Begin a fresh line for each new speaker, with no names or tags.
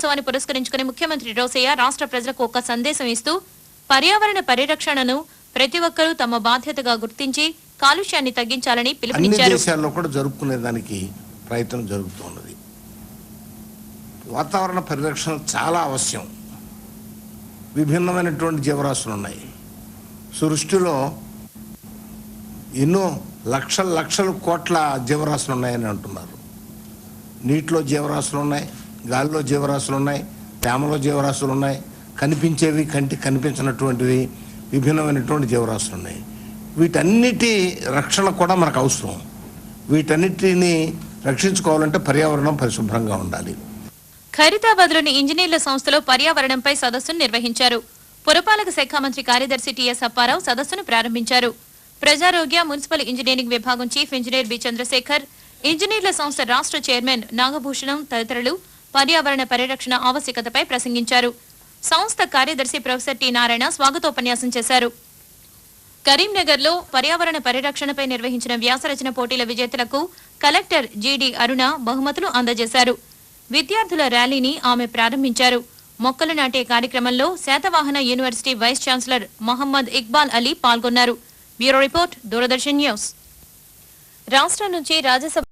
ఉత్సవాన్ని పురస్కరించుకుని ముఖ్యమంత్రి రోసయ్య రాష్ట్ర ప్రజలకు ఒక సందేశం ఇస్తూ పర్యావరణ పరిరక్షణను ప్రతి ఒక్కరూ తమ బాధ్యతగా గుర్తించి కాలుష్యాన్ని తగ్గించాలని పిలుపునిచ్చారు.
అన్ని దేశాల్లో కూడా జరుపుకునేదానికి ప్రయత్నం జరుగుతున్నది. వాతావరణ పరిరక్షణ చాలా అవశ్యం. విభిన్నమైనటువంటి జీవరాశులు ఉన్నాయి. సృష్టిలో ఎన్నో లక్షల కోట్ల జీవరాశులు ఉన్నాయని అంటున్నారు. నీటిలో జీవరాశులు ఉన్నాయి, గాలిలో జీవరాశులు ఉన్నాయి, తేమలో జీవరాశులు ఉన్నాయి, కనిపించేవి కంటికి కనిపించినటువంటివి విభిన్నమైనటువంటి జీవరాశులు ఉన్నాయి. వీటన్నిటి రక్షణ కూడా మనకు అవసరం. వీటన్నిటిని రక్షించుకోవాలంటే పర్యావరణం పరిశుభ్రంగా ఉండాలి.
ఖైరతాబాద్లోని ఇంజనీర్ల సంస్థలో పర్యావరణంపై సదస్సును నిర్వహించారు. పురపాలక శాఖ మంత్రి కార్యదర్శి టిఎస్ అప్పారావు సదస్సును ప్రారంభించారు. ప్రజారోగ్య మున్సిపల్ ఇంజనీరింగ్ విభాగం చీఫ్ ఇంజనీర్ బి చంద్రశేఖర్, ఇంజనీర్ల సంస్థ రాష్ట్ర చైర్మన్ నాగభూషణం తదితరులు పర్యావరణ పరిరక్షణ ఆవశ్యకతపై ప్రసంగించారు. సంస్థ కార్యదర్శి ప్రొఫెసర్ టి నారాయణ స్వాగతోపన్యాసం చేశారు. కరీంనగర్లో పర్యావరణ పరిరక్షణపై నిర్వహించిన వ్యాసరచన పోటీల విజేతలకు కలెక్టర్ జిడి అరుణ బహుమతులు అందజేశారు. విద్యార్థుల ర్యాలీని ఆమె ప్రారంభించారు. మొక్కలు నాటే కార్యక్రమంలో Satavahana university vice chancellor Mohammed Iqbal Ali పాల్గొన్నారు. Bureau report, Doordarshan news. రాష్ట్రం నుంచి రాజ్యసభ